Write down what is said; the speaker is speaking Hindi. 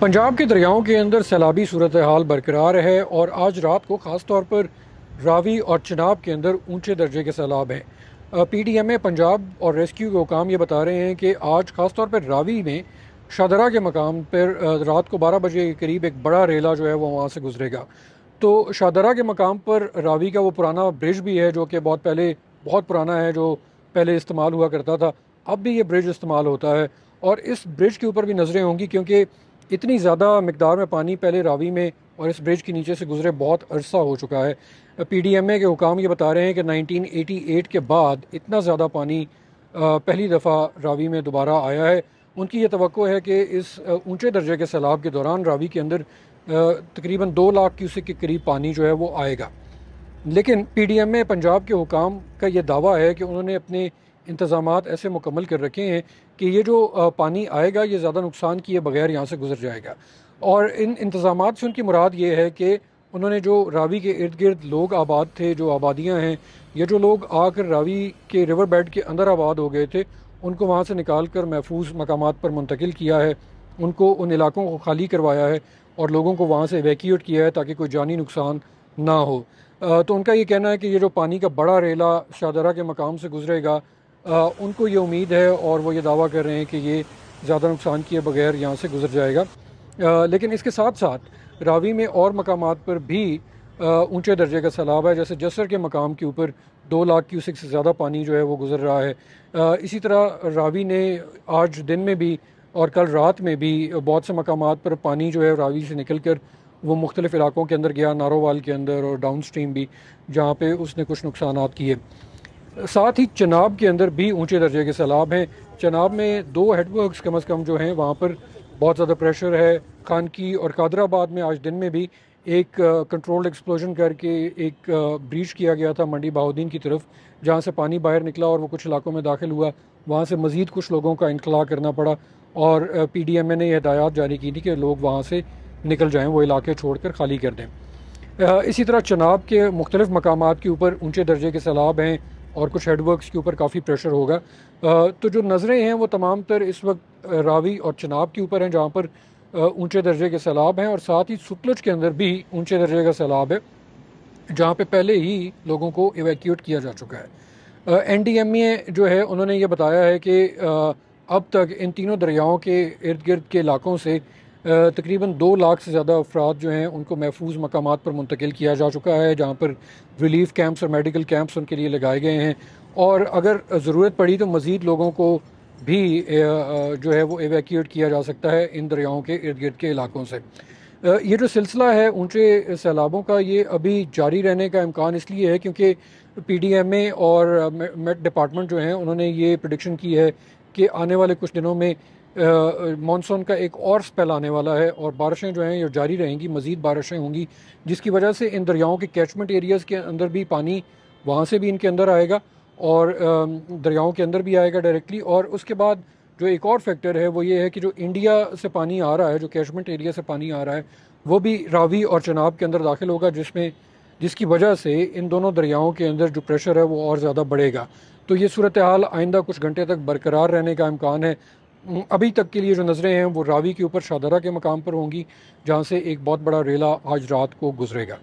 पंजाब के दरियाओं के अंदर सैलाबी सूरत हाल बरकरार है और आज रात को ख़ास तौर पर रावी और चिनाब के अंदर ऊंचे दर्जे के सैलाब हैं। पीडीएमए पंजाब और रेस्क्यू के हुकाम ये बता रहे हैं कि आज ख़ास तौर पर रावी में शादरा के मकाम पर रात को 12 बजे के करीब एक बड़ा रेला जो है वो वहाँ से गुजरेगा। तो शादरा के मकाम पर रावी का वो पुराना ब्रिज भी है जो कि बहुत पुराना है, जो पहले इस्तेमाल हुआ करता था। अब भी ये ब्रिज इस्तेमाल होता है और इस ब्रिज के ऊपर भी नज़रें होंगी क्योंकि इतनी ज़्यादा मिकदार में पानी पहले रावी में और इस ब्रिज के नीचे से गुजरे बहुत अरसा हो चुका है। पीडीएमए के हुकाम ये बता रहे हैं कि 1988 के बाद इतना ज़्यादा पानी पहली दफ़ा रावी में दोबारा आया है। उनकी ये तवक्को है कि इस ऊंचे दर्जे के सैलाब के दौरान रावी के अंदर तकरीबन 2 लाख क्यूसेक के करीब पानी जो है वो आएगा। लेकिन पीडीएमए पंजाब के हुकाम का ये दावा है कि उन्होंने अपने इंतज़ामात ऐसे मुकम्मल कर रखे हैं कि ये जो पानी आएगा ये ज़्यादा नुकसान किए बगैर यहाँ से गुजर जाएगा। और इन इंतज़ामात से उनकी मुराद ये है कि उन्होंने जो रावी के इर्द गिर्द लोग आबाद थे, जो आबादियाँ हैं, या जो लोग आकर रावी के रिवर बेड के अंदर आबाद हो गए थे, उनको वहाँ से निकाल कर महफूज मकामात पर मुंतकिल किया है, उनको उन इलाकों को खाली करवाया है और लोगों को वहाँ से एवैक्यूएट किया है ताकि कोई जानी नुकसान ना हो। तो उनका ये कहना है कि ये जो पानी का बड़ा रेला शादरा के मकाम से गुजरेगा, उनको ये उम्मीद है और वो ये दावा कर रहे हैं कि ये ज़्यादा नुकसान किए बगैर यहाँ से गुजर जाएगा। लेकिन इसके साथ साथ रावी में और मकामात पर भी ऊंचे दर्जे का सैलाब है। जैसे जसर के मकाम के ऊपर 2 लाख क्यूसेक से ज़्यादा पानी जो है वो गुजर रहा है। इसी तरह रावी ने आज दिन में भी और कल रात में भी बहुत से मकामात पर पानी जो है रावी से निकल कर वो मुख्तलिफ़ इलाकों के अंदर गया, नारोवाल के अंदर और डाउन स्ट्रीम भी, जहाँ पे उसने कुछ नुकसानात किए। साथ ही चनाब के अंदर भी ऊंचे दर्जे के सैलाब हैं। चनाब में 2 हेडवर्क्स कम अज़ कम जो हैं वहाँ पर बहुत ज़्यादा प्रेशर है। खानकी और कादराबाद में आज दिन में भी एक कंट्रोल्ड एक्सप्लोजन करके एक ब्रीच किया गया था मंडी बहाउद्दीन की तरफ, जहाँ से पानी बाहर निकला और वो कुछ इलाकों में दाखिल हुआ। वहाँ से मज़ीद कुछ लोगों का इनखला करना पड़ा और पीडीएमए ने हिदायत जारी की थी कि लोग वहाँ से निकल जाएँ, वो इलाके छोड़ कर खाली कर दें। इसी तरह चनाब के मुख्तलिफ़ मकामात के ऊपर ऊंचे दर्जे के सैलाब हैं और कुछ हेडवर्क्स के ऊपर काफ़ी प्रेशर होगा। तो जो नज़रें हैं वो तमाम तर इस वक्त रावी और चनाब के ऊपर हैं, जहाँ पर ऊंचे दर्जे के सैलाब हैं, और साथ ही सतलुज के अंदर भी ऊंचे दर्जे का सैलाब है, जहाँ पे पहले ही लोगों को इवैक्यूएट किया जा चुका है। एनडीएमए जो है उन्होंने ये बताया है कि अब तक इन तीनों दरियाओं के इर्द गिर्द के इलाकों से तकरीबन 2 लाख से ज़्यादा अफराद जो हैं उनको महफूज मकामात पर मुंतकिल किया जा चुका है, जहाँ पर रिलीफ कैंप्स और मेडिकल कैंप्स उनके लिए लगाए गए हैं। और अगर ज़रूरत पड़ी तो मज़ीद लोगों को भी जो है वो एवैक्यूएट किया जा सकता है इन दरियाओं के इर्द गिर्द के इलाकों से। ये जो सिलसिला है ऊंचे सैलाबों का, ये अभी जारी रहने का इम्कान इसलिए है क्योंकि पीडीएमए और मेट डिपार्टमेंट जो हैं उन्होंने ये प्रेडिक्शन की है कि आने वाले कुछ दिनों में मानसून का एक और स्पेल आने वाला है और बारिशें जो हैं ये जारी रहेंगी, मज़ीद बारिशें होंगी, जिसकी वजह से इन दरियाओं के कैचमेंट एरियाज़ के अंदर भी पानी वहाँ से भी इनके अंदर आएगा और दरियाओं के अंदर भी आएगा डायरेक्टली। और उसके बाद जो एक और फैक्टर है वो ये है कि जो इंडिया से पानी आ रहा है, जो कैचमेंट एरिया से पानी आ रहा है, वो भी रावी और चनाब के अंदर दाखिल होगा, जिसकी वजह से इन दोनों दरियाओं के अंदर जो प्रेशर है वो और ज़्यादा बढ़ेगा। तो ये सूरत हाल आइंदा कुछ घंटे तक बरकरार रहने का इम्कान है। अभी तक के लिए जो नज़रें हैं वो रावी के ऊपर शादरा के मकाम पर होंगी, जहाँ से एक बहुत बड़ा रेला आज रात को गुजरेगा।